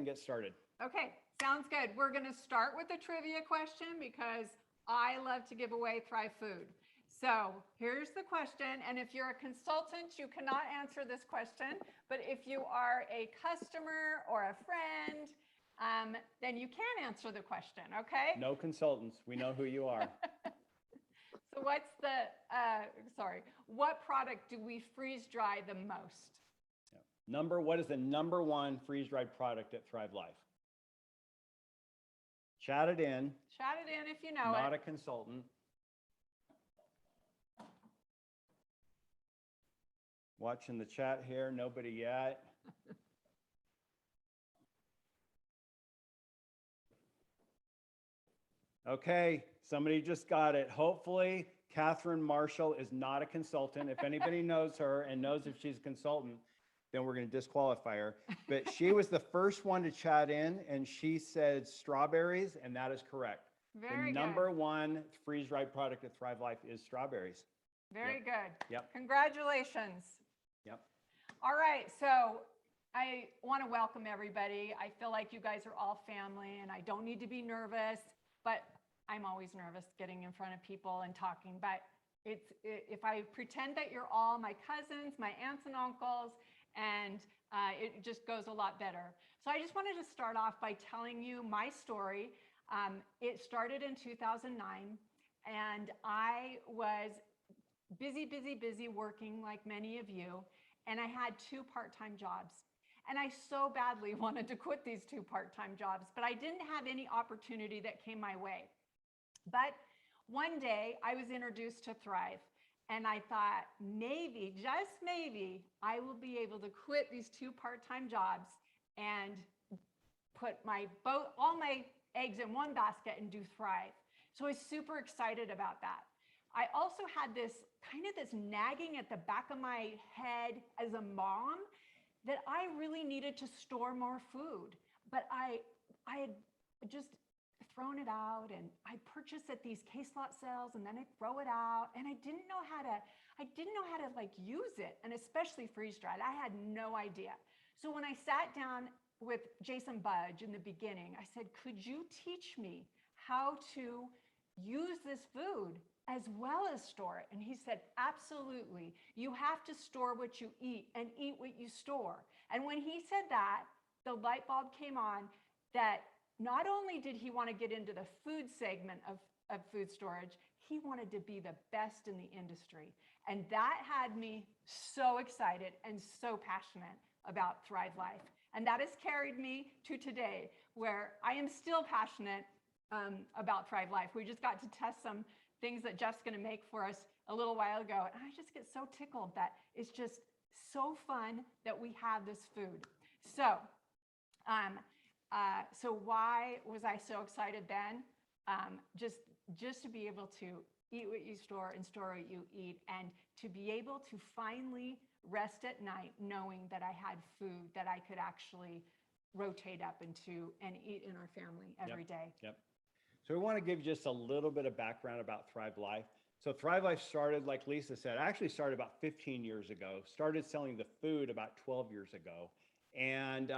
get started. Okay, sounds good. We're going to start with a trivia question because I love to give away Thrive food. So here's the question, and if you're a consultant, you cannot answer this question, but if you are a customer or a friend, then you can answer the question, okay? No consultants. We know who you are. So what's the, what product do we freeze dry the most? What is the number one freeze-dried product at Thrive Life? Chat it in. Chat it in if you know Not it. a consultant. Watching the chat here, nobody yet. Okay, somebody just got it. Hopefully, Catherine Marshall is not a consultant. If anybody knows her and knows if she's a consultant, then we're going to disqualify her. But she was the first one to chat in, and she said strawberries, and that is correct. Very the good. number one freeze-dried product at Thrive Life is strawberries. Very good. Yep. Congratulations. Yep. All right, so I want to welcome everybody. I feel like you guys are all family, and I don't need to be nervous, but I'm always nervous getting in front of people and talking. But if I pretend that you're all my cousins, my aunts and uncles, and it just goes a lot better. So I just wanted to start off by telling you my story. It started in 2009, and I was busy working like many of you, and I had 2 part-time jobs. And I so badly wanted to quit these 2 part-time jobs, but I didn't have any opportunity that came my way. But one day I was introduced to Thrive, and I thought, maybe, just maybe, I will be able to quit these 2 part-time jobs and put all my eggs in one basket and do Thrive. So I was super excited about that. I also had this nagging at the back of my head as a mom that I really needed to store more food, but I had just thrown it out, and I purchased at these case lot sales, and then I throw it out, and I didn't know how to like use it, and especially freeze dried. I had no idea. So when I sat down with Jason Budge in the beginning, I said, could you teach me how to use this food as well as store it? And he said, absolutely. You have to store what you eat and eat what you store. And when he said that, the light bulb came on that not only did he want to get into the food segment of food storage, he wanted to be the best in the industry. And that had me so excited and so passionate about Thrive Life. And that has carried me to today, where I am still passionate about Thrive Life. We just got to test some things that Jeff's going to make for us a little while ago. And I just get so tickled that it's just so fun that we have this food. So, so why was I so excited then? Just to be able to eat what you store and store what you eat, and to be able to finally rest at night knowing that I had food that I could actually rotate up into and eat in our family every day. Yep. So we want to give just a little bit of background about Thrive Life. So Thrive Life started, like Lisa said, actually started about 15 years ago, started selling the food about 12 years ago, and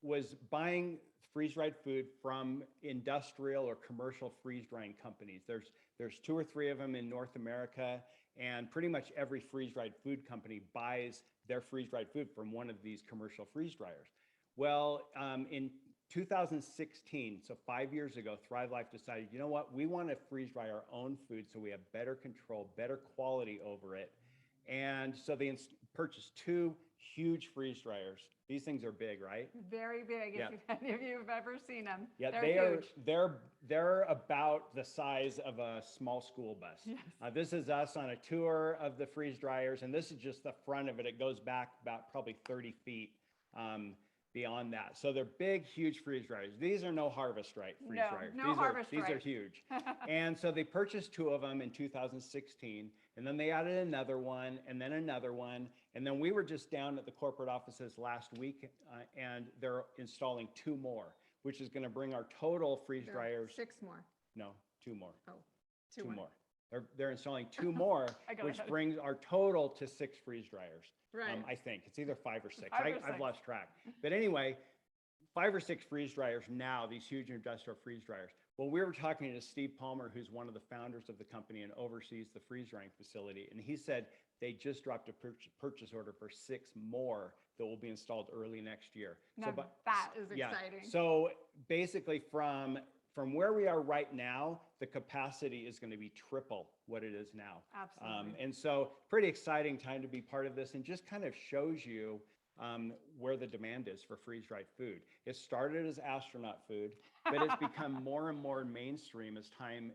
was buying freeze-dried food from industrial or commercial freeze-drying companies. There's 2 or 3 of them in North America, and pretty much every freeze-dried food company buys their freeze-dried food from one of these commercial freeze dryers. Well, in 2016, so 5 years ago, Thrive Life decided, you know what, we want to freeze dry our own food so we have better control, better quality over it. And so they purchased 2 huge freeze dryers. These things are big, right? Very big. Yeah. If any of you have ever seen them, yeah, they're huge. They're about the size of a small school bus. Yes. This is us on a tour of the freeze dryers, and this is just the front of it. It goes back about probably 30 feet beyond that. So they're big, huge freeze dryers. These are no Harvest Right freeze dryers. No Harvest Right. These are huge. And so they purchased 2 of them in 2016, and then they added another one, and then another one. And then we were just down at the corporate offices last week, and they're installing 2 more, which is going to bring our total freeze dryers. 6 more. No, 2 more. Oh, 2 more. They're installing 2 more, which brings our total to 6 freeze dryers. Right. I think it's either 5 or 6. 5 or 6. I've lost track. But anyway, 5 or 6 freeze dryers now, these huge industrial freeze dryers. Well, we were talking to Steve Palmer, who's one of the founders of the company and oversees the freeze drying facility. And he said they just dropped a purchase order for 6 more that will be installed early next year. Now, that is exciting. So basically from where we are right now, the capacity is going to be triple what it is now. Absolutely. And so pretty exciting time to be part of this, and just kind of shows you where the demand is for freeze-dried food. It started as astronaut food, but it's become more and more mainstream as time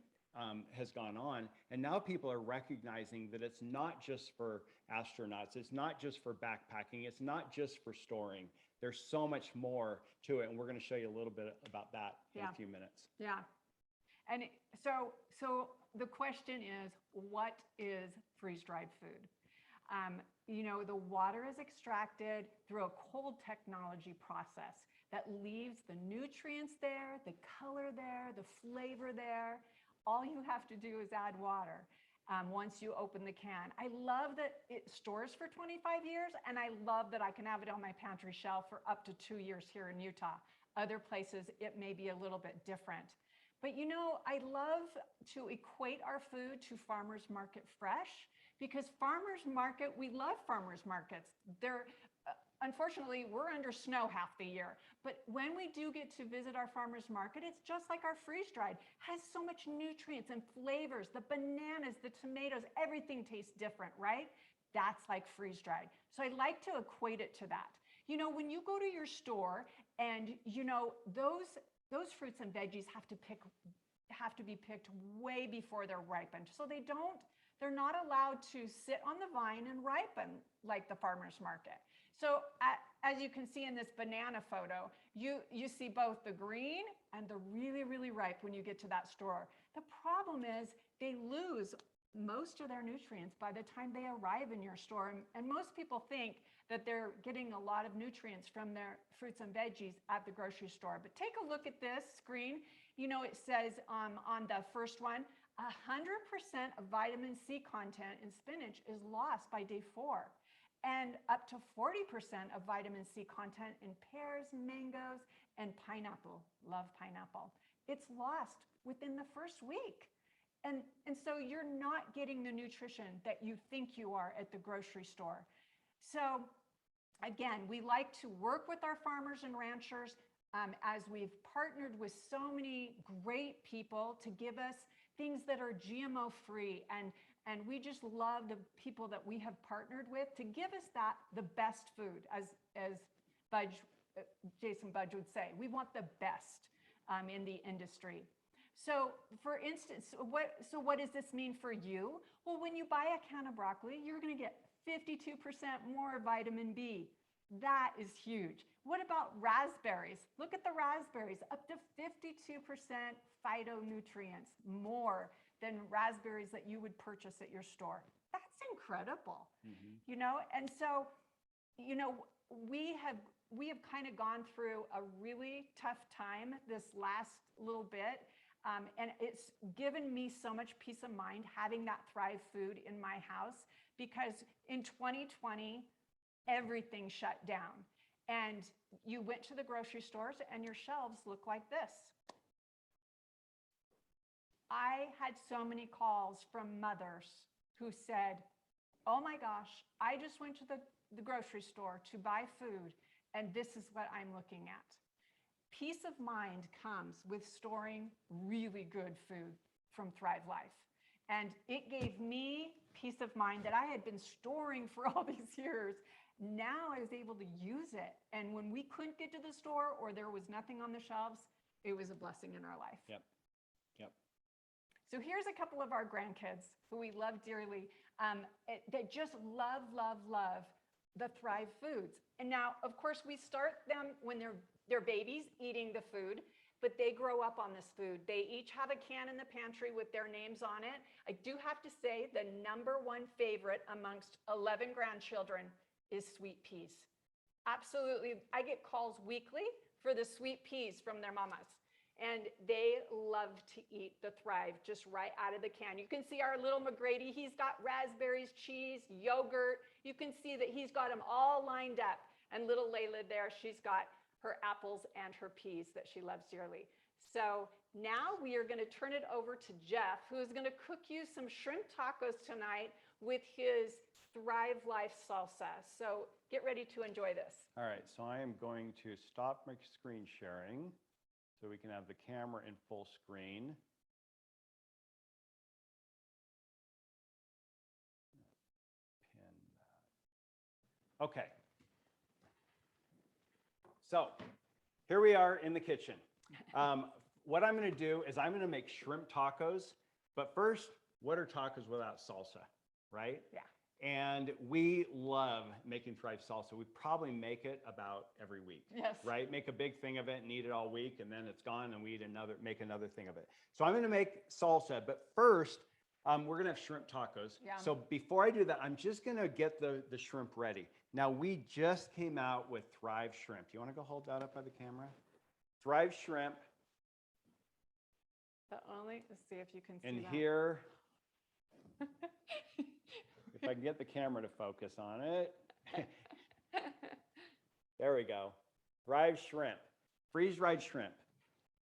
has gone on. And now people are recognizing that it's not just for astronauts, it's not just for backpacking, it's not just for storing. There's so much more to it, and we're going to show you a little bit about that in a few minutes. Yeah. And so the question is, what is freeze-dried food? The water is extracted through a cold technology process that leaves the nutrients there, the color there, the flavor there. All you have to do is add water once you open the can. I love that it stores for 25 years, and I love that I can have it on my pantry shelf for up to 2 years here in Utah. Other places, it may be a little bit different. But I love to equate our food to farmers market fresh, because farmers market, we love farmers markets. They're unfortunately, we're under snow half the year, but when we do get to visit our farmers market, it's just like our freeze-dried, has so much nutrients and flavors, the bananas, the tomatoes, everything tastes different, right? That's like freeze-dried. So I like to equate it to that. When you go to your store and those fruits and veggies have to be picked way before they're ripened. So they're not allowed to sit on the vine and ripen like the farmer's market. So as you can see in this banana photo, you see both the green and the really, really ripe when you get to that store. The problem is they lose most of their nutrients by the time they arrive in your store. And most people think that they're getting a lot of nutrients from their fruits and veggies at the grocery store. But take a look at this screen. It says on the first one, 100% of vitamin C content in spinach is lost by day 4. And up to 40% of vitamin C content in pears, mangoes, and pineapple. Love pineapple. It's lost within the first week. And so you're not getting the nutrition that you think you are at the grocery store. So again, we like to work with our farmers and ranchers as we've partnered with so many great people to give us things that are GMO free. And we just love the people that we have partnered with to give us the best food, as Jason Budge would say. We want the best in the industry. So for instance, what does this mean for you? Well, when you buy a can of broccoli, you're going to get 52% more vitamin B. That is huge. What about raspberries? Look at the raspberries, up to 52% phytonutrients more than raspberries that you would purchase at your store. That's incredible. And so, we have kind of gone through a really tough time this last little bit. And it's given me so much peace of mind having that Thrive food in my house, because in 2020, everything shut down. And you went to the grocery stores and your shelves look like this. I had so many calls from mothers who said, oh my gosh, I just went to the grocery store to buy food, and this is what I'm looking at. Peace of mind comes with storing really good food from Thrive Life. And it gave me peace of mind that I had been storing for all these years. Now I was able to use it. And when we couldn't get to the store or there was nothing on the shelves, it was a blessing in our life. Yep. So here's a couple of our grandkids who we love dearly, that just love the Thrive foods. And now, of course, we start them when they're babies eating the food, but they grow up on this food. They each have a can in the pantry with their names on it. I do have to say the #1 favorite amongst 11 grandchildren is sweet peas. Absolutely. I get calls weekly for the sweet peas from their mamas. And they love to eat the Thrive just right out of the can. You can see our little McGrady, he's got raspberries, cheese, yogurt. You can see that he's got them all lined up. And little Layla there, she's got her apples and her peas that she loves dearly. So now we are going to turn it over to Jeff, who is going to cook you some shrimp tacos tonight with his Thrive Life salsa. So get ready to enjoy this. All right, so I am going to stop my screen sharing so we can have the camera in full screen. Pin that. Okay. So here we are in the kitchen. What I'm going to do is I'm going to make shrimp tacos. But first, what are tacos without salsa, right? Yeah. And we love making Thrive salsa. We probably make it about every week, Yes. right? Make a big thing of it and eat it all week, and then it's gone, and we make another thing of it. So I'm going to make salsa, but first, we're going to have shrimp tacos. Yeah. So before I do that, I'm just going to get the shrimp ready. Now, we just came out with Thrive shrimp. You want to go hold that up by the camera? Thrive shrimp. Let's see if you can see And that. here, if I can get the camera to focus on it. There we go. Thrive shrimp, freeze-dried shrimp.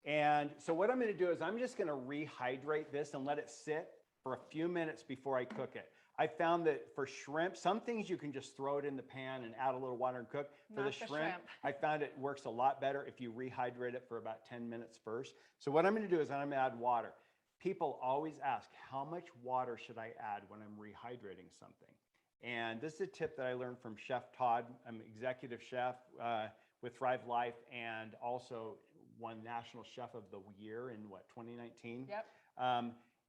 And so what I'm going to do is I'm just going to rehydrate this and let it sit for a few minutes before I cook it. I found that for shrimp, some things you can just throw it in the pan and add a little water and cook. For the shrimp, I found it works a lot better if you rehydrate it for about 10 minutes first. So what I'm going to do is I'm going to add water. People always ask, how much water should I add when I'm rehydrating something? And this is a tip that I learned from Chef Todd. I'm executive chef with Thrive Life and also won National Chef of the Year in 2019? Yep.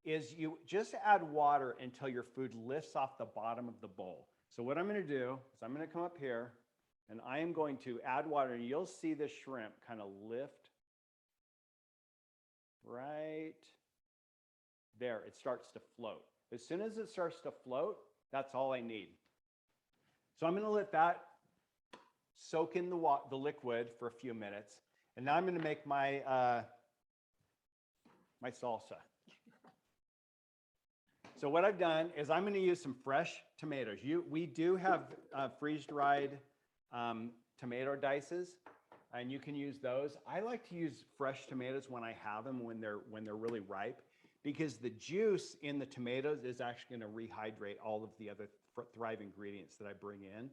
Is you just add water until your food lifts off the bottom of the bowl. So what I'm going to do is I'm going to come up here and I am going to add water, and you'll see the shrimp kind of lift right there. It starts to float. As soon as it starts to float, that's all I need. So I'm going to let that soak in the liquid for a few minutes. And now I'm going to make my, my salsa. So what I've done is I'm going to use some fresh tomatoes. We do have freeze-dried tomato dices, and you can use those. I like to use fresh tomatoes when I have them, when they're really ripe, because the juice in the tomatoes is actually going to rehydrate all of the other Thrive ingredients that I bring in.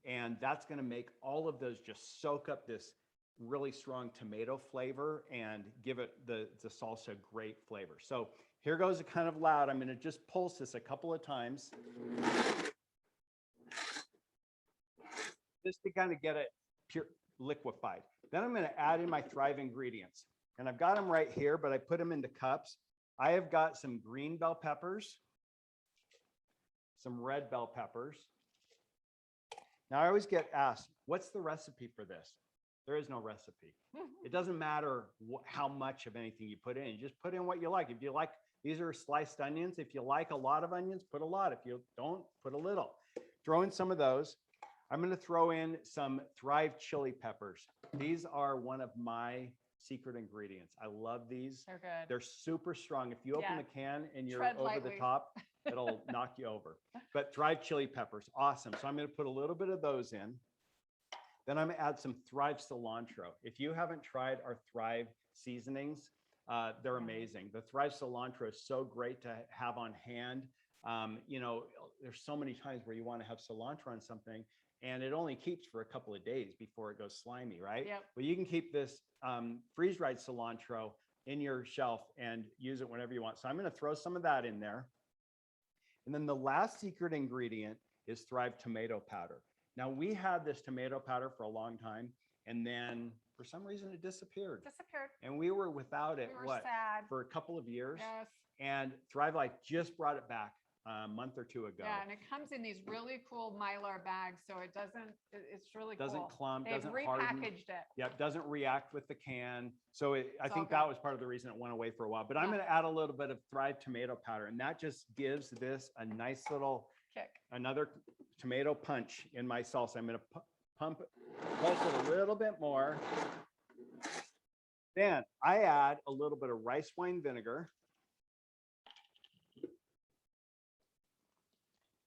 And that's going to make all of those just soak up this really strong tomato flavor and give it the salsa great flavor. So here goes it kind of loud. I'm going to just pulse this a couple of times just to kind of get it pure liquefied. Then I'm going to add in my Thrive ingredients. And I've got them right here, but I put them into cups. I have got some green bell peppers, some red bell peppers. Now I always get asked, what's the recipe for this? There is no recipe. It doesn't matter how much of anything you put in. You just put in what you like. If you like, these are sliced onions. If you like a lot of onions, put a lot. If you don't, put a little. Throw in some of those. I'm going to throw in some Thrive chili peppers. These are one of my secret ingredients. I love these. They're good. They're super strong. If you open the can and you're Tread over lightly. the top, it'll knock you over. But Thrive chili peppers, awesome. So I'm going to put a little bit of those in. Then I'm going to add some Thrive cilantro. If you haven't tried our Thrive seasonings, they're amazing. The Thrive cilantro is so great to have on hand. You know, there's so many times where you want to have cilantro on something and it only keeps for a couple of days before it goes slimy, right? Yep. Well, you can keep this freeze-dried cilantro in your shelf and use it whenever you want. So I'm going to throw some of that in there. And then the last secret ingredient is Thrive tomato powder. Now, we had this tomato powder for a long time, and then for some reason it disappeared. And we were without it, We were sad. for a couple of years. Yes. And Thrive Life just brought it back a month or two ago. Yeah, and it comes in these really cool Mylar bags, so it doesn't, it's really cool. Doesn't clump, They've doesn't repackaged harden. it. Yep, doesn't react with the can. So I think good. that was part of the reason it went away for a while. But I'm going to add a little bit of Thrive tomato powder, and that just gives this a nice little Kick. another tomato punch in my salsa. I'm going to pulse it a little bit more. Then I add a little bit of rice wine vinegar.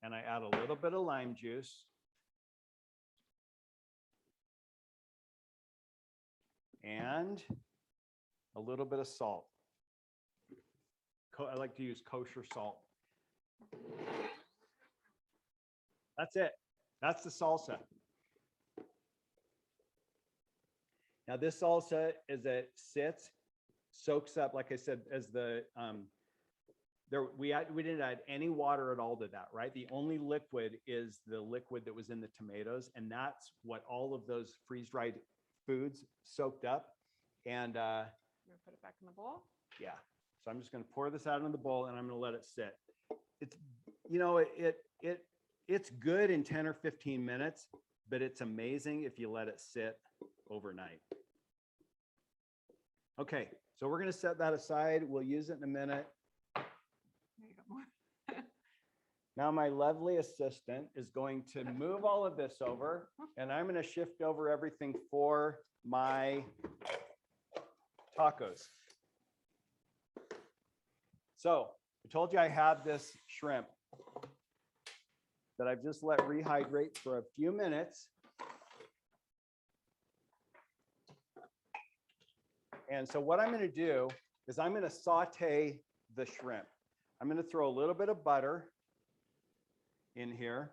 And I add a little bit of lime juice. and a little bit of salt. I like to use kosher salt. That's it. That's the salsa. Now this salsa, as it sits, soaks up, like I said, as the we didn't add any water at all to that, right? The only liquid is the liquid that was in the tomatoes, and that's what all of those freeze-dried foods soaked up. And You're gonna put it back in the bowl. yeah, so I'm just going to pour this out in the bowl, and I'm going to let it sit. It's, you know, it's good in 10 or 15 minutes, but it's amazing if you let it sit overnight. Okay, so we're going to set that aside. We'll use it in a minute. There you go, more. Now my lovely assistant is going to move all of this over, and I'm going to shift over everything for my tacos. So I told you I had this shrimp that I've just let rehydrate for a few minutes. And so what I'm going to do is I'm going to saute the shrimp. I'm going to throw a little bit of butter in here.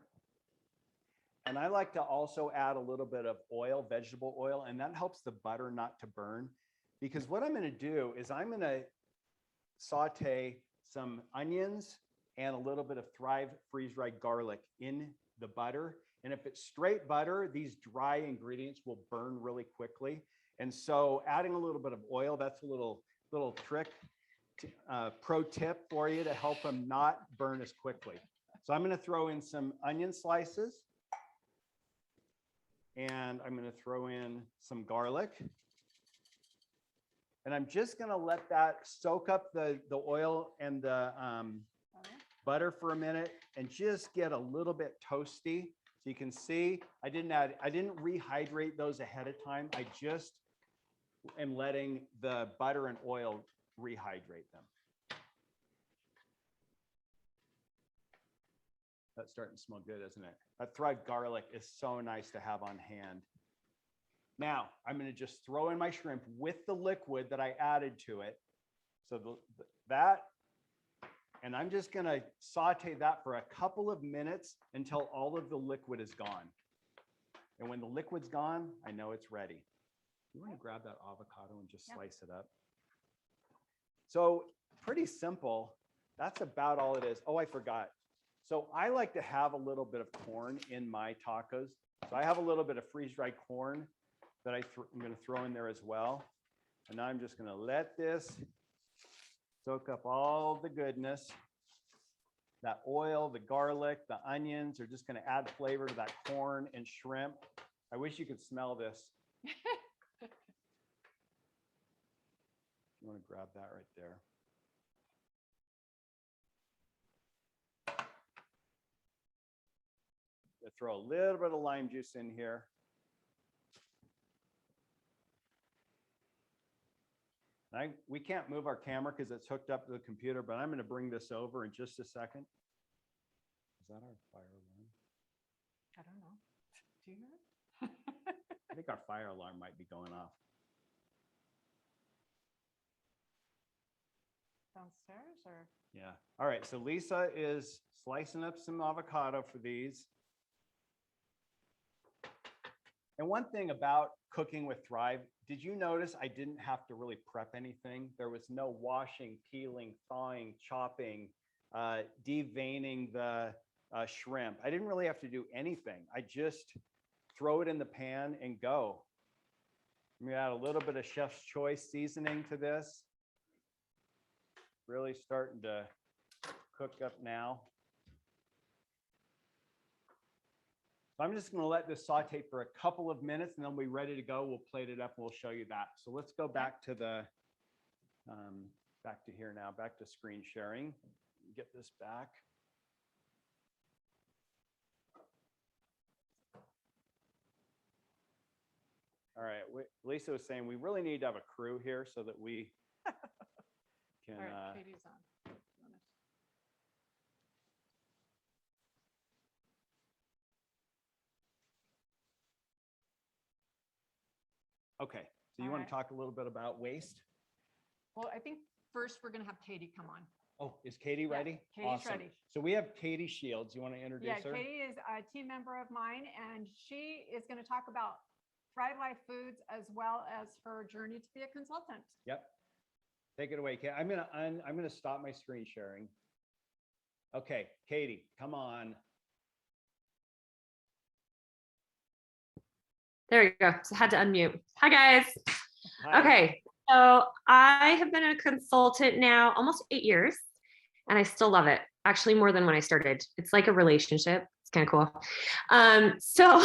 And I like to also add a little bit of oil, vegetable oil, and that helps the butter not to burn. Because what I'm going to do is I'm going to saute some onions and a little bit of Thrive freeze-dried garlic in the butter. And if it's straight butter, these dry ingredients will burn really quickly. And so adding a little bit of oil, that's a little trick, pro tip for you to help them not burn as quickly. So I'm going to throw in some onion slices, and I'm going to throw in some garlic. And I'm just going to let that soak up the oil and the butter for a minute and just get a little bit toasty. So you can see I didn't rehydrate those ahead of time. I just am letting the butter and oil rehydrate them. That's starting to smell good, isn't it? That Thrive garlic is so nice to have on hand. Now, I'm going to just throw in my shrimp with the liquid that I added to it. So and I'm just going to saute that for a couple of minutes until all of the liquid is gone. And when the liquid's gone, I know it's ready. You want to grab that avocado and just slice it up? So pretty simple. That's about all it is. Oh, I forgot. So I like to have a little bit of corn in my tacos. So I have a little bit of freeze-dried corn that I'm going to throw in there as well. And now I'm just going to let this soak up all the goodness. That oil, the garlic, the onions are just going to add flavor to that corn and shrimp. I wish you could smell this. You want to grab that right there. Throw a little bit of lime juice in here. We can't move our camera because it's hooked up to the computer, but I'm going to bring this over in just a second. Is that our fire alarm? I don't know. Do you hear it? I think our fire alarm might be going off. Downstairs or? Yeah. All right. So Lisa is slicing up some avocado for these. And one thing about cooking with Thrive, did you notice I didn't have to really prep anything? There was no washing, peeling, thawing, chopping, deveining the shrimp. I didn't really have to do anything. I just throw it in the pan and go. I'm gonna add a little bit of Chef's Choice seasoning to this. Really starting to cook up now. So I'm just going to let this saute for a couple of minutes, and then we'll be ready to go. We'll plate it up and we'll show you that. So let's go back to the back to here now, back to screen sharing. Get this back. All right. Lisa was saying we really need to have a crew here so that we can. All right, Katie's on. Okay, So you All want right. to talk a little bit about waste? Well, I think first we're going to have Katie come on. Oh, is Katie Yeah, ready? Katie's Awesome. ready. So we have Katie Shields. You want to introduce Yeah, her? Katie is a team member of mine, and she is going to talk about Thrive Life Foods as well as her journey to be a consultant. Yep. Take it away, Katie. I'm gonna stop my screen sharing. Okay, Katie, come on. There you go. So I had to unmute. Hi, guys. Hi. Okay. So I have been a consultant now almost 8 years, and I still love it. Actually, more than when I started. It's like a relationship. It's kind of cool. So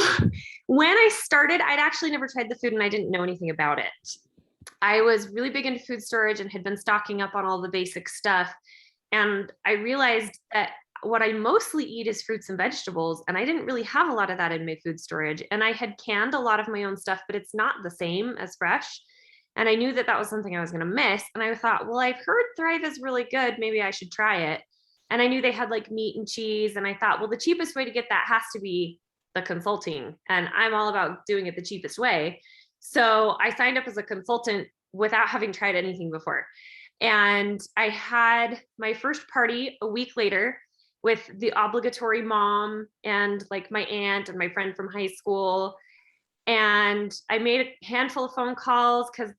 when I started, I'd actually never tried the food and I didn't know anything about it. I was really big into food storage and had been stocking up on all the basic stuff. And I realized that what I mostly eat is fruits and vegetables. And I didn't really have a lot of that in my food storage. And I had canned a lot of my own stuff, but it's not the same as fresh. And I knew that that was something I was going to miss. And I thought, well, I've heard Thrive is really good. Maybe I should try it. And I knew they had like meat and cheese. And I thought, well, the cheapest way to get that has to be the consulting. And I'm all about doing it the cheapest way. So I signed up as a consultant without having tried anything before. And I had my first party a week later with the obligatory mom and like my aunt and my friend from high school. And I made a handful of phone calls because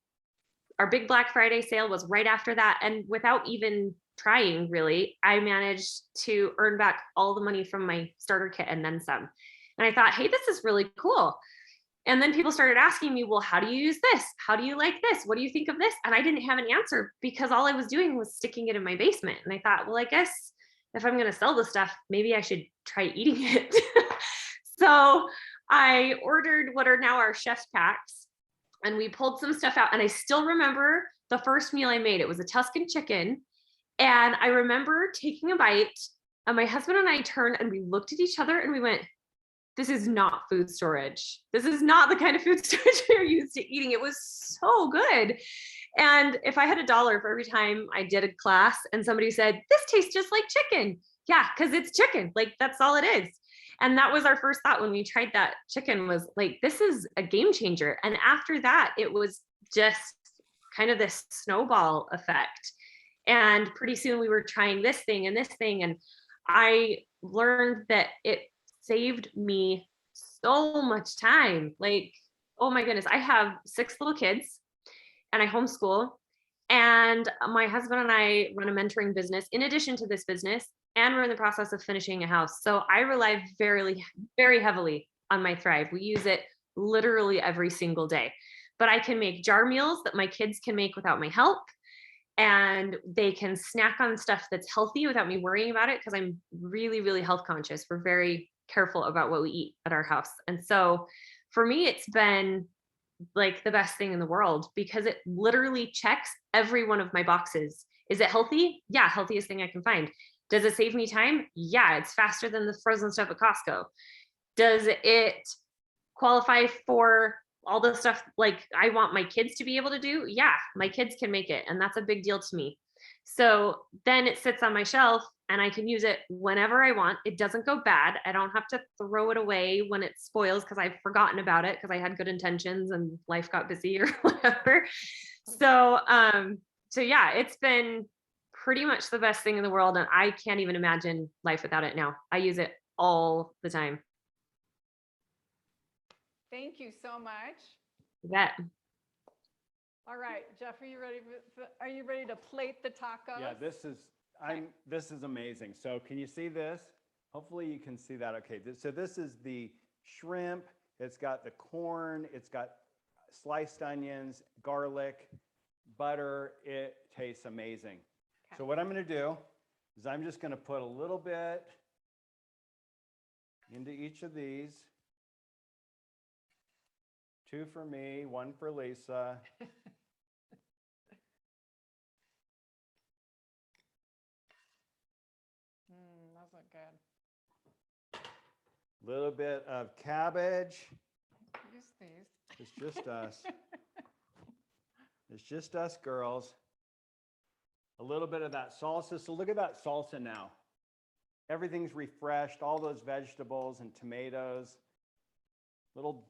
our big Black Friday sale was right after that. And without even trying, really, I managed to earn back all the money from my starter kit and then some. And I thought, hey, this is really cool. And then people started asking me, well, how do you use this? How do you like this? What do you think of this? And I didn't have an answer because all I was doing was sticking it in my basement. And I thought, well, I guess if I'm going to sell this stuff, maybe I should try eating it. So I ordered what are now our chef's packs and we pulled some stuff out. And I still remember the first meal I made. It was a Tuscan chicken. And I remember taking a bite and my husband and I turned and we looked at each other and we went, this is not food storage. This is not the kind of food storage we're used to eating. It was so good. And if I had $1 for every time I did a class and somebody said, this tastes just like chicken. Yeah, because it's chicken. Like that's all it is. And that was our first thought when we tried that chicken was like, this is a game changer. And after that, it was just kind of this snowball effect. And pretty soon we were trying this thing and this thing. And I learned that it saved me so much time. Like, oh my goodness, I have 6 little kids and I homeschool. And my husband and I run a mentoring business in addition to this business, and we're in the process of finishing a house. So I rely very, very heavily on my Thrive. We use it literally every single day. But I can make jar meals that my kids can make without my help. And they can snack on stuff that's healthy without me worrying about it because I'm really, really health conscious. We're very careful about what we eat at our house. And so for me, it's been like the best thing in the world because it literally checks every one of my boxes. Is it healthy? Yeah, healthiest thing I can find. Does it save me time? Yeah, it's faster than the frozen stuff at Costco. Does it qualify for all the stuff like I want my kids to be able to do? Yeah, my kids can make it. And that's a big deal to me. So then it sits on my shelf and I can use it whenever I want. It doesn't go bad. I don't have to throw it away when it spoils because I've forgotten about it because I had good intentions and life got busy or whatever. So, so yeah, it's been pretty much the best thing in the world. And I can't even imagine life without it now. I use it all the time. Thank you so much. That. All right, Jeff, are you ready to plate the tacos? Yeah, this is amazing. So can you see this? Hopefully you can see that. Okay, so this is the shrimp. It's got the corn. It's got sliced onions, garlic, butter. It tastes amazing. Okay. So what I'm going to do is I'm just going to put a little bit into each of these. 2 for me, 1 for Lisa. Those look good. Little bit of cabbage. Use these. It's just us. It's just us girls. A little bit of that salsa. So look at that salsa now. Everything's refreshed, all those vegetables and tomatoes. Little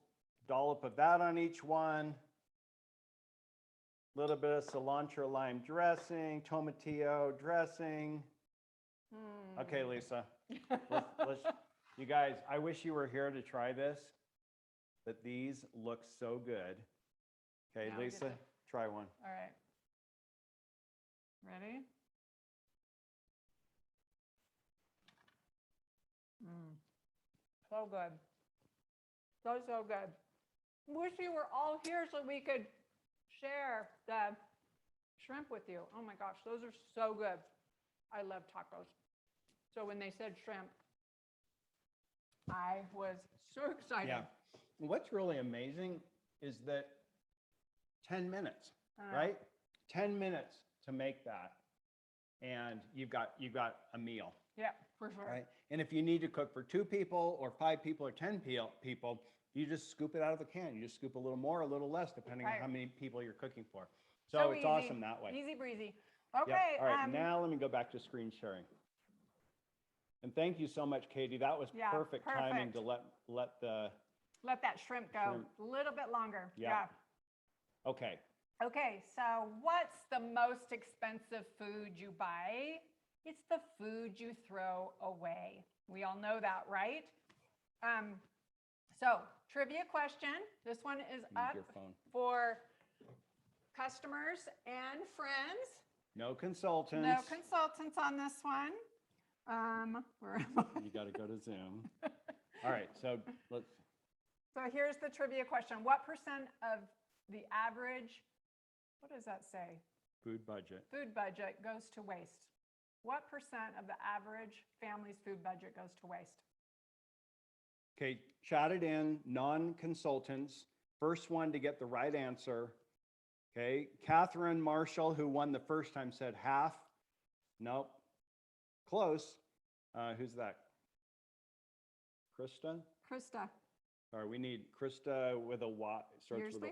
dollop of that on each one. little bit of cilantro lime dressing, tomatillo dressing. Okay, Lisa, let's, you guys, I wish you were here to try this, but these look so good. Okay, Now we get Lisa, to- try one. All right. Ready? So good. So good. Wish you were all here so we could share the shrimp with you. Oh my gosh, those are so good. I love tacos. So when they said shrimp, I was so excited. Yeah. What's really amazing is that 10 minutes, right? 10 minutes to make that. And you've got a meal, Yeah, for sure. right? And if you need to cook for 2 people or 5 people or 10 people, you just scoop it out of the can. You just scoop a little more, a little less, depending on Right. how many people you're cooking for. So it's easy. awesome that way. Easy breezy. Yep. Okay. All right, now let me go back to screen sharing. And thank you so much, Katie. That was Yeah, perfect timing perfect. to let the, Let that shrimp go Shrimp. a little bit longer. Yeah. okay. Okay, so what's the most expensive food you buy? It's the food you throw away. We all know that, right? So trivia question. This one is Use up your phone. for customers and friends. No consultants. No consultants on this one. Where am I? You got to go to Zoom. All right, so let's, So here's the trivia question. What percent of the average, what does that say? food budget. Food budget goes to waste? What percent of the average family's food budget goes to waste? Okay, chat it in, non-consultants. First one to get the right answer. Okay, Catherine Marshall, who won the first time, said half. Nope. Close. Who's that? Krista? Krista. Sorry, we need Krista with a Y. Starts with a,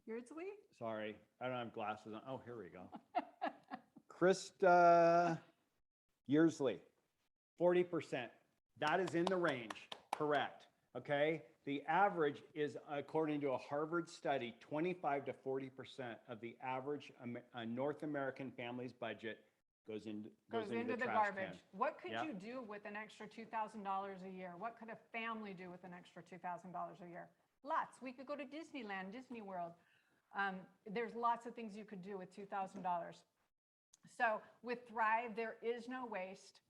Yeardsley? sorry, I don't have glasses on. Oh, here we go. Krista Yearsley, 40%. That is in the range, correct. Okay, the average is, according to a Harvard study, 25 to 40% of the average North American family's budget goes into the the trash garbage. can. What could Yep. you do with an extra $2,000 a year? What could a family do with an extra $2,000 a year? Lots. We could go to Disneyland, Disney World. There's lots of things you could do with $2,000. So with Thrive, there is no waste.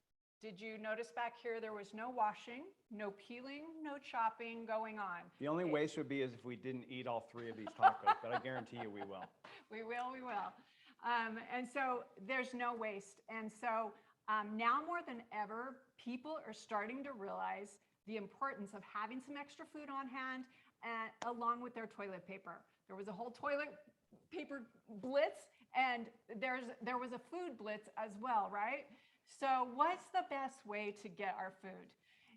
Did you notice back here, there was no washing, no peeling, no chopping going on. The only waste would be is if we didn't eat all 3 of these tacos, but I guarantee you we will. We will. And so there's no waste. And so now more than ever, people are starting to realize the importance of having some extra food on hand along with their toilet paper. There was a whole toilet paper blitz, and there was a food blitz as well, right? So what's the best way to get our food?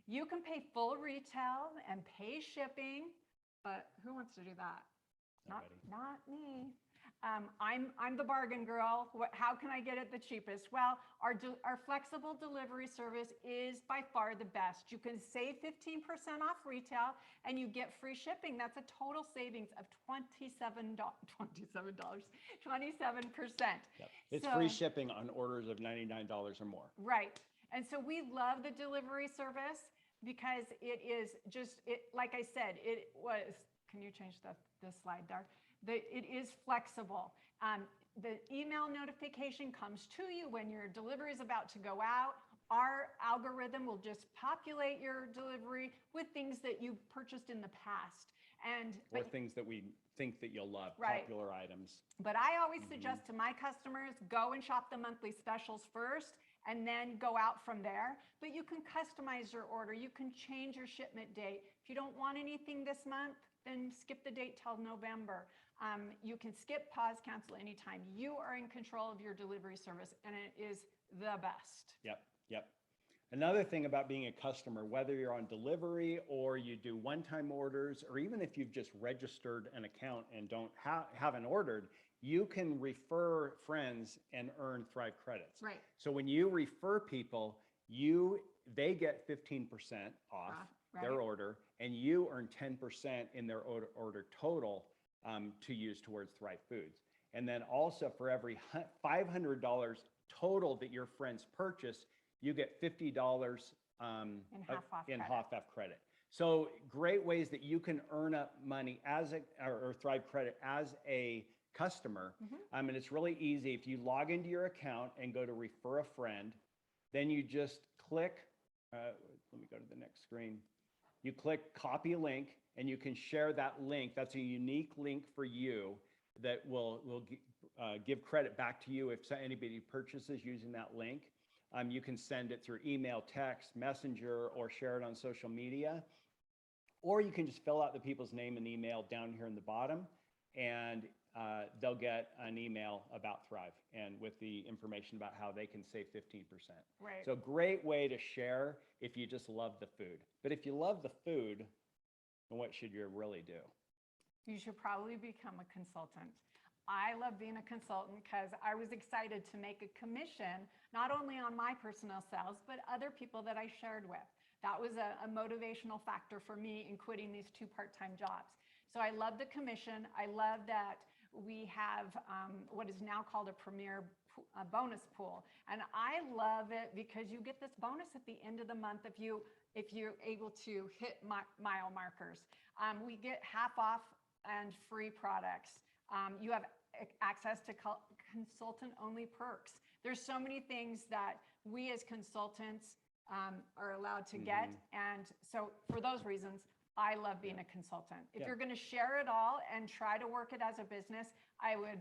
You can pay full retail and pay shipping, but who wants to do that? Nobody. Not me. I'm the bargain girl. How can I get it the cheapest? Well, our flexible delivery service is by far the best. You can save 15% off retail and you get free shipping. That's a total savings of $27. Yep. It's free shipping on orders of $99 or more. Right. And so we love the delivery service because it is just, like I said, it was, can you change the slide there? It is flexible. The email notification comes to you when your delivery is about to go out. Our algorithm will just populate your delivery with things that you purchased in the past. Or things that we think that you'll love, Right. popular items. But I always suggest to my customers, go and shop the monthly specials first and then go out from there. But you can customize your order. You can change your shipment date. If you don't want anything this month, then skip the date till November. You can skip, pause, cancel anytime. You are in control of your delivery service, and it is the best. Yep. Another thing about being a customer, whether you're on delivery or you do one-time orders, or even if you've just registered an account and haven't ordered, you can refer friends and earn Thrive credits. Right. So when you refer people, they get 15% off their Right. order, and you earn 10% in their order total to use towards Thrive Foods. And then also for every $500 total that your friends purchase, you get $50 in half off credit. So great ways that you can earn up money as or Thrive credit as a customer. And it's really easy. If you log into your account and go to refer a friend, then you just click, let me go to the next screen. You click copy link and you can share that link. That's a unique link for you that will give credit back to you if anybody purchases using that link. You can send it through email, text, messenger, or share it on social media. Or you can just fill out the people's name and email down here in the bottom, and they'll get an email about Thrive and with the information about how they can save 15%. Right. So great way to share if you just love the food. But if you love the food, then what should you really do? You should probably become a consultant. I love being a consultant because I was excited to make a commission, not only on my personal sales, but other people that I shared with. That was a motivational factor for me in quitting these 2 part-time jobs. So I love the commission. I love that we have what is now called a premier bonus pool. And I love it because you get this bonus at the end of the month if you're able to hit mile markers. We get half off and free products. You have access to consultant-only perks. There's so many things that we as consultants are allowed to get. And so for those reasons, I love being a consultant. If you're going to share it all and try to work it as a business, I would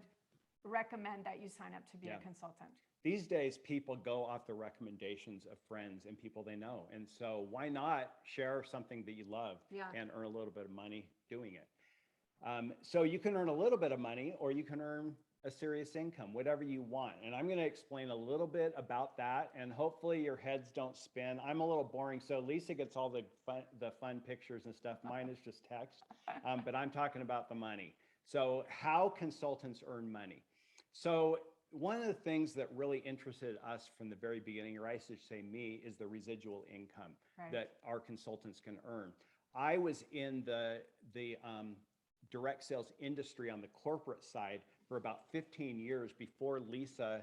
recommend that you sign up to be a consultant. These days, people go off the recommendations of friends and people they know. And so why not share something that you love and earn a little bit of money doing it? So you can earn a little bit of money, or you can earn a serious income, whatever you want. And I'm going to explain a little bit about that, and hopefully your heads don't spin. I'm a little boring, so Lisa gets all the fun pictures and stuff. Mine is just text, but I'm talking about the money. So how consultants earn money. So one of the things that really interested us from the very beginning, or I should say me, is the residual income that our consultants can earn. I was in the direct sales industry on the corporate side for about 15 years before Lisa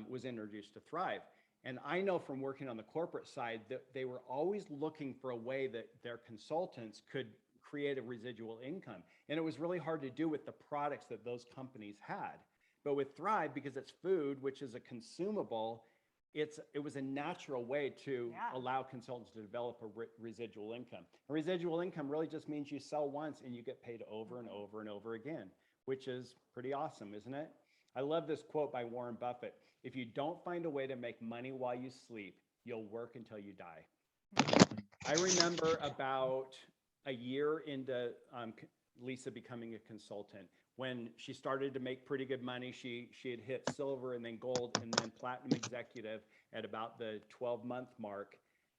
was introduced to Thrive. And I know from working on the corporate side that they were always looking for a way that their consultants could create a residual income. And it was really hard to do with the products that those companies had. But with Thrive, because it's food, which is a consumable, it was a natural way to allow consultants to develop a residual income. A residual income really just means you sell once and you get paid over and over and over again, which is pretty awesome, isn't it? I love this quote by Warren Buffett. If you don't find a way to make money while you sleep, you'll work until you die. I remember about a year into Lisa becoming a consultant, when she started to make pretty good money. She had hit silver and then gold and then platinum executive at about the 12-month mark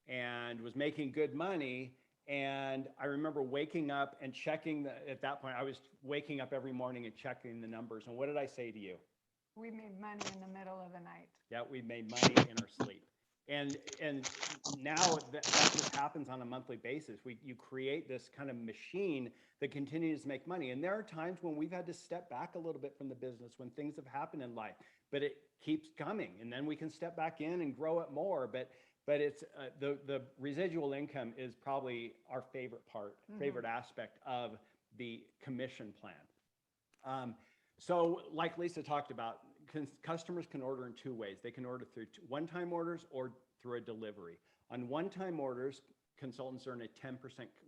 and was making good money. And I remember waking up and checking at that point, I was waking up every morning and checking the numbers. And what did I say to you? We made money in the middle of the night. Yeah, we made money in our sleep. And now that just happens on a monthly basis. You create this kind of machine that continues to make money. And there are times when we've had to step back a little bit from the business when things have happened in life, but it keeps coming. And then we can step back in and grow it more. But it's the residual income is probably our favorite part, favorite aspect of the commission plan. So like Lisa talked about, customers can order in 2 ways. They can order through one-time orders or through a delivery. On one-time orders, consultants earn a 10%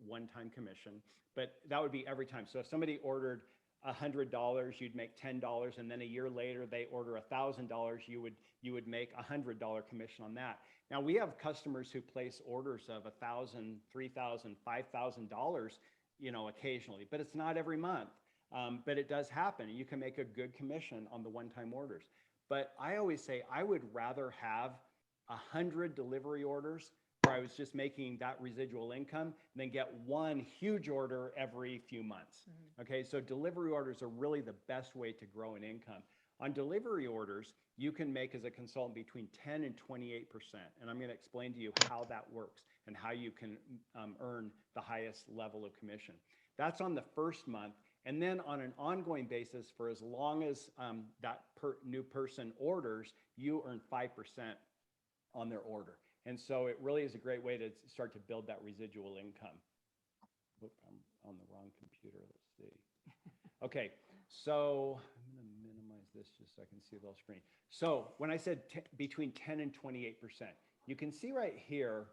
one-time commission, but that would be every time. So if somebody ordered $100, you'd make $10, and then a year later they order $1,000, you would make a $100 commission on that. Now we have customers who place orders of $1,000, $3,000, $5,000, occasionally, but it's not every month. But it does happen. You can make a good commission on the one-time orders. But I always say I would rather have 100 delivery orders where I was just making that residual income than get one huge order every few months. Okay, so delivery orders are really the best way to grow an income. On delivery orders, you can make as a consultant between 10 and 28%. And I'm going to explain to you how that works and how you can earn the highest level of commission. That's on the first month. And then on an ongoing basis, for as long as that new person orders, you earn 5% on their order. And so it really is a great way to start to build that residual income. Oop, I'm on the wrong computer. Let's see. Okay, so I'm going to minimize this just so I can see the whole screen. So when I said between 10 and 28%, you can see right here,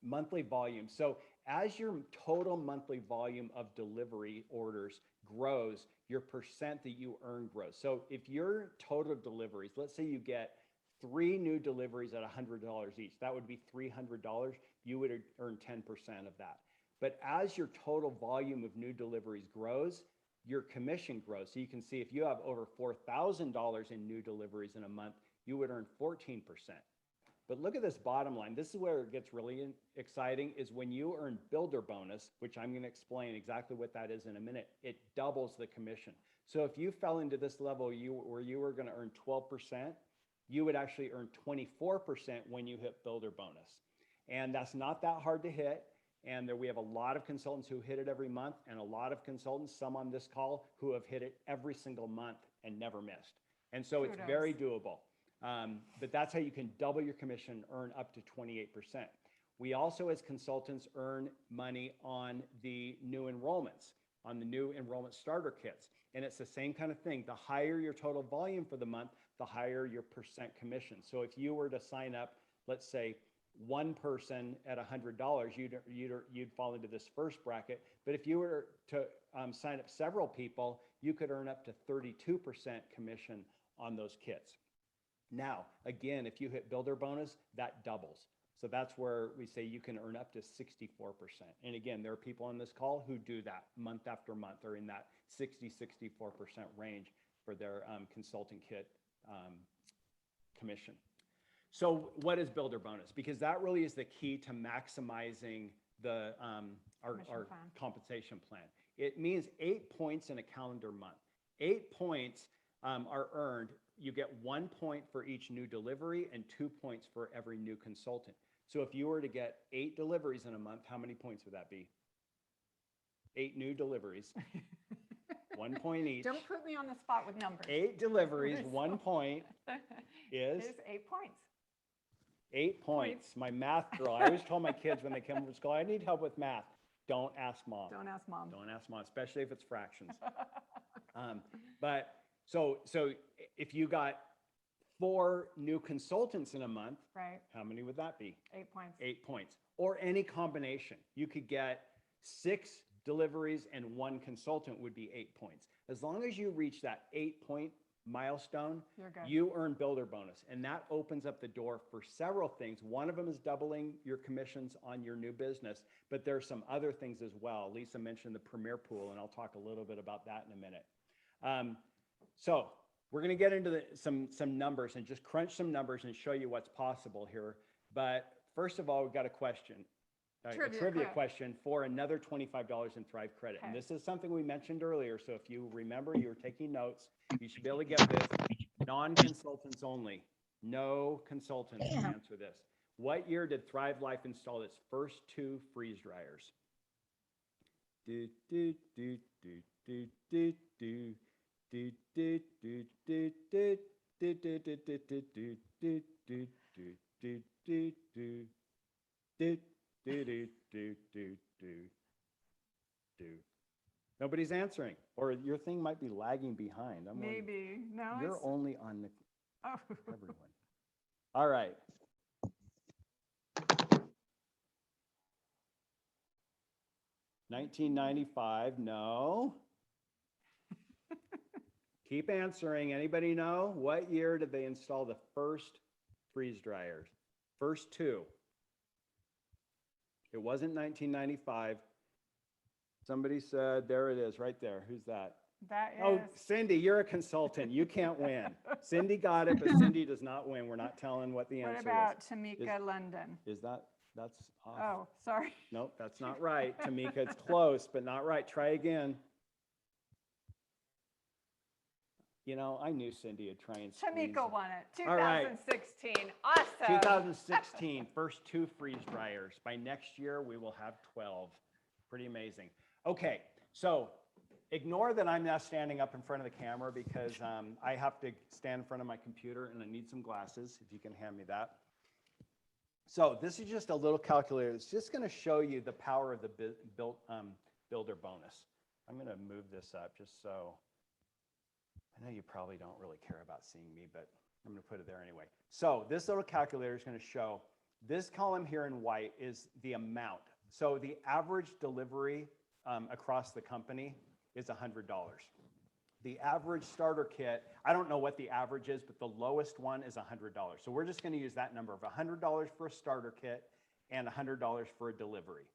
monthly volume. So as your total monthly volume of delivery orders grows, your percent that you earn grows. So if your total deliveries, let's say you get 3 new deliveries at $100 each, that would be $300. You would earn 10% of that. But as your total volume of new deliveries grows, your commission grows. So you can see if you have over $4,000 in new deliveries in a month, you would earn 14%. But look at this bottom line. This is where it gets really exciting, is when you earn builder bonus, which I'm going to explain exactly what that is in a minute, it doubles the commission. So if you fell into this level where you were going to earn 12%, you would actually earn 24% when you hit builder bonus. And that's not that hard to hit. And we have a lot of consultants who hit it every month, and a lot of consultants, some on this call, who have hit it every single month and never missed. And so it's very doable. But that's how you can double your commission, earn up to 28%. We also, as consultants, earn money on the new enrollments, on the new enrollment starter kits. And it's the same kind of thing. The higher your total volume for the month, the higher your percent commission. So if you were to sign up, let's say, one person at $100, you'd fall into this first bracket. But if you were to sign up several people, you could earn up to 32% commission on those kits. Now, again, if you hit builder bonus, that doubles. So that's where we say you can earn up to 64%. And again, there are people on this call who do that month after month, or in that 60-64% range for their consulting kit commission. So what is builder bonus? Because that really is the key to maximizing the our compensation plan. It means 8 points in a calendar month. 8 points are earned. You get 1 point for each new delivery and 2 points for every new consultant. So if you were to get 8 deliveries in a month, how many points would that be? 8 new deliveries, 1 point each. Don't put me on the spot with numbers. 8 deliveries, 1 point is 8 points. 8 points. My math girl. I always told my kids when they come from school, I need help with math. Don't ask mom. Don't ask mom. Don't ask mom, especially if it's fractions. But so if you got 4 new consultants in a month, right? How many would that be? 8 points. 8 points. Or any combination. You could get 6 deliveries and 1 consultant would be 8 points. As long as you reach that 8-point milestone, you earn builder bonus. And that opens up the door for several things. One of them is doubling your commissions on your new business, but there's some other things as well. Lisa mentioned the Premier Pool, and I'll talk a little bit about that in a minute. So we're going to get into some numbers and just crunch some numbers and show you what's possible here. But first of all, we've got a question. A trivia question for another $25 in Thrive credit. Okay. And this is something we mentioned earlier. So if you remember, you were taking notes, you should be able to get this. Non-consultants only. No consultants can answer this. What year did Thrive Life install its first 2 freeze dryers? Nobody's answering, or your thing might be lagging behind. Maybe. No, you're only on the everyone. All right. $1995. No. Keep answering. Anybody know? What year did they install the first freeze dryers? First 2. It wasn't 1995. Somebody said, there it is, right there. Who's that? That is. Oh, Cindy, you're a consultant. You can't win. Cindy got it, but Cindy does not win. We're not telling what the answer is. What about Tamika London? That's off. Oh, sorry. Nope, that's not right. Tamika, it's close, but not right. Try again. You know, I knew Cindy would try and squeeze. Tamika won it. 2016. Right. Awesome. 2016, first 2 freeze dryers. By next year, we will have 12. Pretty amazing. Okay, so ignore that I'm now standing up in front of the camera because I have to stand in front of my computer and I need some glasses, if you can hand me that. So this is just a little calculator. It's just going to show you the power of the builder bonus. I'm going to move this up just so, I know you probably don't really care about seeing me, but I'm going to put it there anyway. So this little calculator is going to show, this column here in white is the amount. So the average delivery across the company is $100. The average starter kit, I don't know what the average is, but the lowest one is $100. So we're just going to use that number of $100 for a starter kit and $100 for a delivery.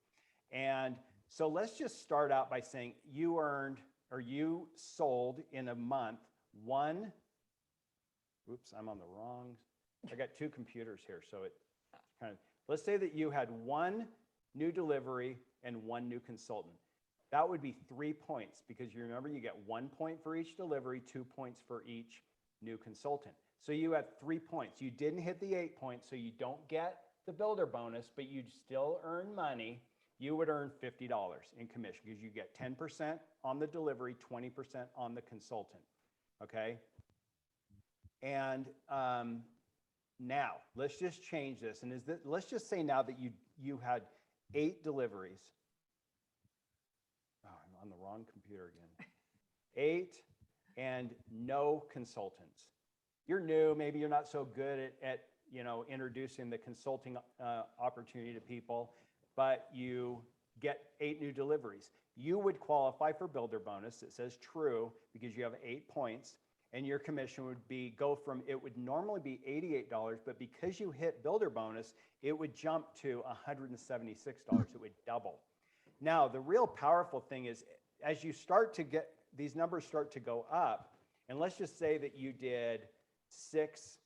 And so let's just start out by saying you earned, or you sold in a month one, oops, I'm on the wrong, I got two computers here, so it kind of, let's say that you had one new delivery and one new consultant. That would be 3 points, because you remember you get 1 point for each delivery, 2 points for each new consultant. So you have 3 points. You didn't hit the 8 points, so you don't get the builder bonus, but you'd still earn money. You would earn $50 in commission, because you get 10% on the delivery, 20% on the consultant, okay? And now, let's just change this. And let's just say now that you had 8 deliveries. Oh, I'm on the wrong computer again. 8 and no consultants. You're new, maybe you're not so good at introducing the consulting opportunity to people, but you get 8 new deliveries. You would qualify for builder bonus. It says true because you have 8 points, and your commission would it would normally be $88, but because you hit builder bonus, it would jump to $176. It would double. Now, the real powerful thing is, as you start to get, these numbers start to go up, and let's just say that you did six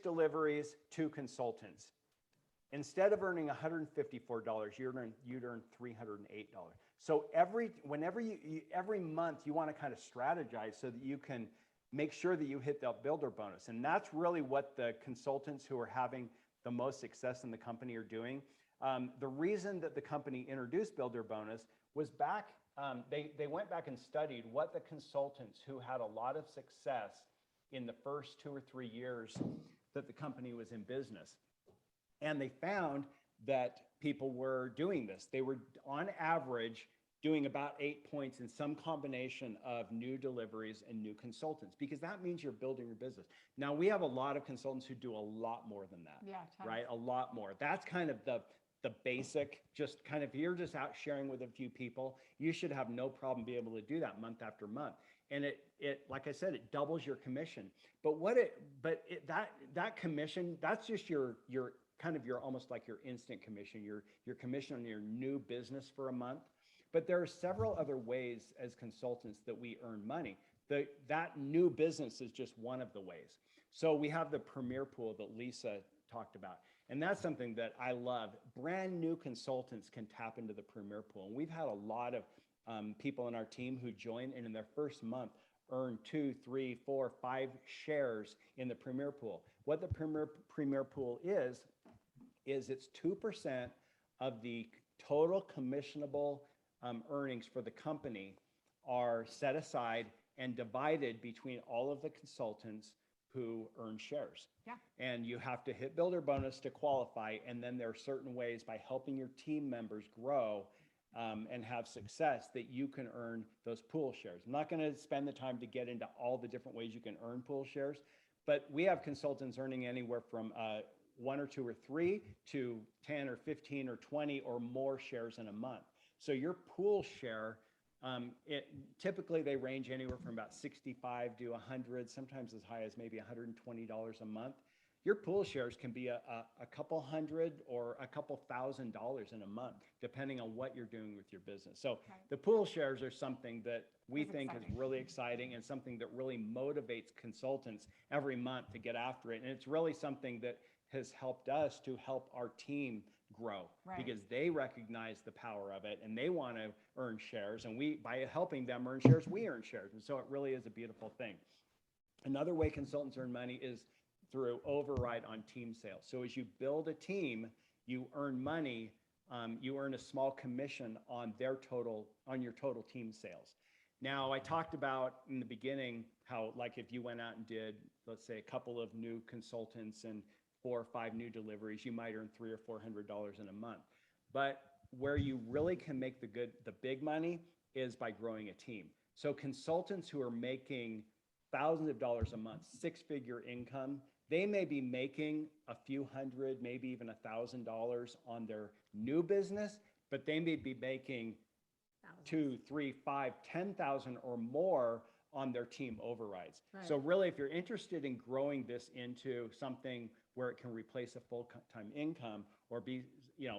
deliveries, 2 consultants. Instead of earning $154, you'd earn $308. So every month you want to kind of strategize so that you can make sure that you hit that builder bonus. And that's really what the consultants who are having the most success in the company are doing. The reason that the company introduced builder bonus was they went back and studied what the consultants who had a lot of success in the first 2 or 3 years that the company was in business. And they found that people were doing this. They were, on average, doing about 8 points in some combination of new deliveries and new consultants, because that means you're building your business. Now, we have a lot of consultants who do a lot more than that, right? A lot more. That's kind of the basic, just kind of, you're just out sharing with a few people, you should have no problem being able to do that month after month. And it like I said, it doubles your commission. But that commission, that's just your kind of your almost like your instant commission, your commission on your new business for a month. But there are several other ways as consultants that we earn money. That new business is just one of the ways. So we have the Premier Pool that Lisa talked about. And that's something that I love. Brand new consultants can tap into the Premier Pool. And we've had a lot of people in our team who join and in their first month earn 2, 3, 4, 5 shares in the Premier Pool. What the Premier Pool is it's 2% of the total commissionable earnings for the company are set aside and divided between all of the consultants who earn shares. Yeah. And you have to hit builder bonus to qualify. And then there are certain ways by helping your team members grow and have success that you can earn those pool shares. I'm not going to spend the time to get into all the different ways you can earn pool shares, but we have consultants earning anywhere from 1 or 2 or 3 to 10 or 15 or 20 or more shares in a month. So your pool share, typically they range anywhere from about 65 to 100, sometimes as high as maybe $120 a month. Your pool shares can be a couple hundred or a couple $1,000s in a month, depending on what you're doing with your business. So the pool shares are something that we think is really exciting and something that really motivates consultants every month to get after it. And it's really something that has helped us to help our team grow because they recognize the power of it and they want to earn shares. And by helping them earn shares, we earn shares. And so it really is a beautiful thing. Another way consultants earn money is through override on team sales. So as you build a team, you earn money you earn a small commission on your total team sales. Now, I talked about in the beginning how, like, if you went out and did, let's say, a couple of new consultants and 4 or 5 new deliveries, you might earn $300 or $400 in a month. But where you really can make the big money is by growing a team. So consultants who are making thousands of dollars a month, 6-figure income, they may be making a few hundred, maybe even $1,000 on their new business, but they may be making 2, 3, 5, 10,000 or more on their team overrides. Right. So really, if you're interested in growing this into something where it can replace a full-time income or be,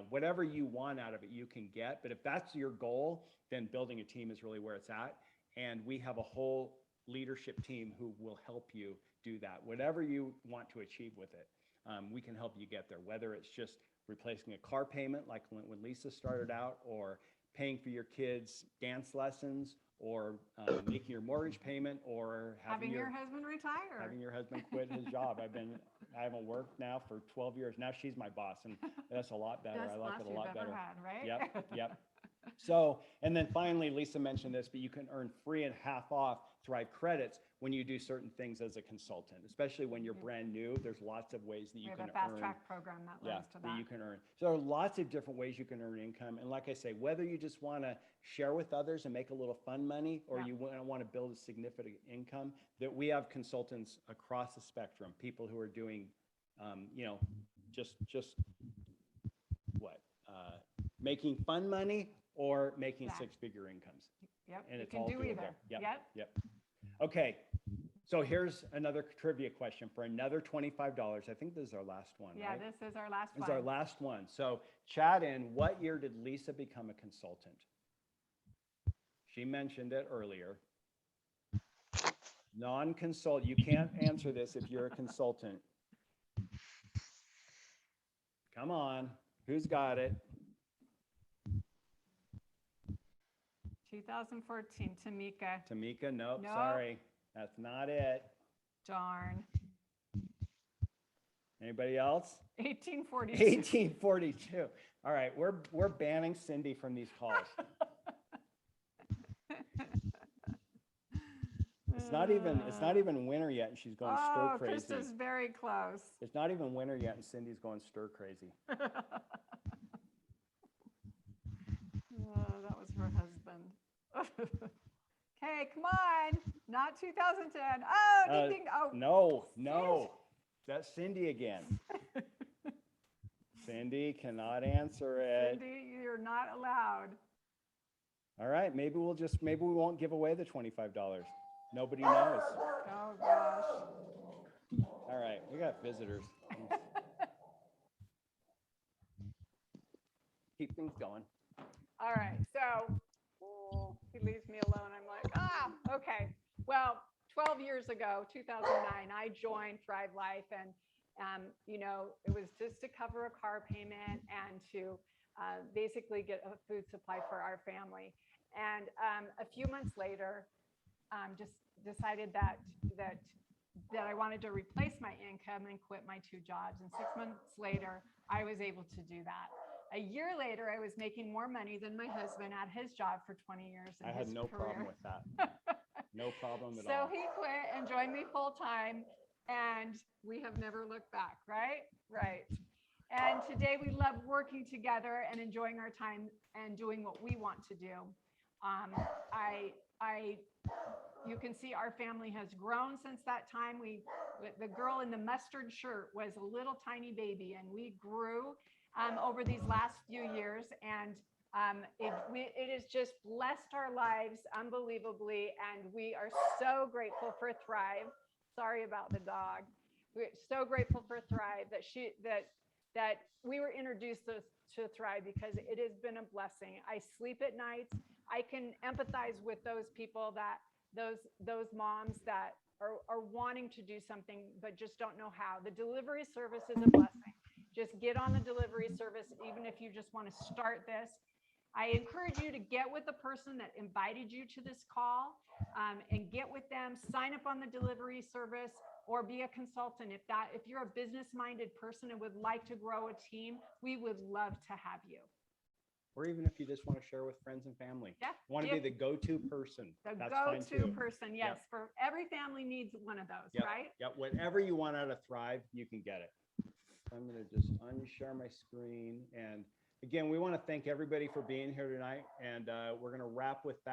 whatever you want out of it, you can get. But if that's your goal, then building a team is really where it's at. And we have a whole leadership team who will help you do that. Whatever you want to achieve with it, we can help you get there, whether it's just replacing a car payment like when Lisa started out, or paying for your kids' dance lessons, or making your mortgage payment, or having your husband retire. Having your husband quit his job. I haven't worked now for 12 years. Now she's my boss, and that's a lot better. I like it a lot better. Had, right? Yep. So, and then finally, Lisa mentioned this, but you can earn free and half off Thrive credits when you do certain things as a consultant, especially when you're brand new. There's lots of ways that you can earn. We have a fast track program that leads to that. You can earn. So there are lots of different ways you can earn income. And like I say, whether you just want to share with others and make a little fun money, or you want to build a significant income, that we have consultants across the spectrum, people who are doing, just making fun money or making 6-figure incomes. Yep. And you it's can all do either. Yep. Okay. So here's another trivia question for another $25. I think this is our last one. Yeah, right? This is our last one. This is our last one. So chat in, what year did Lisa become a consultant? She mentioned it earlier. Non-consult, you can't answer this if you're a consultant. Come on, who's got it? 2014, Tamika. Tamika, nope, sorry. That's not it. Darn. Anybody else? 1842. 1842. All right, we're banning Cindy from these calls. It's not even winter yet, and she's going stir crazy. Krista's very close. It's not even winter yet, and Cindy's going stir crazy. That was her husband. Okay, come on. Not 2010. Oh, ding, ding. Oh. No. That's Cindy again. Cindy cannot answer it. Cindy, you're not allowed. All right, maybe we won't give away the $25. Nobody knows. Oh gosh. All right, we got visitors. Keep things going. All right, so he leaves me alone. I'm like, okay. Well, 12 years ago, 2009, I joined Thrive Life, and it was just to cover a car payment and to basically get a food supply for our family. And a few months later, just decided that I wanted to replace my income and quit my 2 jobs. And 6 months later, I was able to do that. A year later, I was making more money than my husband at his job for 20 years. I had no problem with that. No problem at all. So he quit and joined me full time, and we have never looked back, right? Right. And today we love working together and enjoying our time and doing what we want to do. You can see our family has grown since that time. The girl in the mustard shirt was a little tiny baby, and we grew over these last few years, and it has just blessed our lives unbelievably, and we are so grateful for Thrive. Sorry about the dog. We're so grateful for Thrive that we were introduced to Thrive, because it has been a blessing. I sleep at nights. I can empathize with those people, those moms that are wanting to do something but just don't know how. The delivery service is a blessing. Just get on the delivery service, even if you just want to start this. I encourage you to get with the person that invited you to this call, and get with them, sign up on the delivery service, or be a consultant. If you're a business-minded person and would like to grow a team, we would love to have you. or even if you just want to share with friends and family. Yeah. Want to be the go-to person. The That's fine go-to too. person, yes, for every family needs one of those, Yep. right? Yep. Whatever you want out of Thrive, you can get it. I'm going to just unshare my screen. And again, we want to thank everybody for being here tonight. And we're going to wrap with that.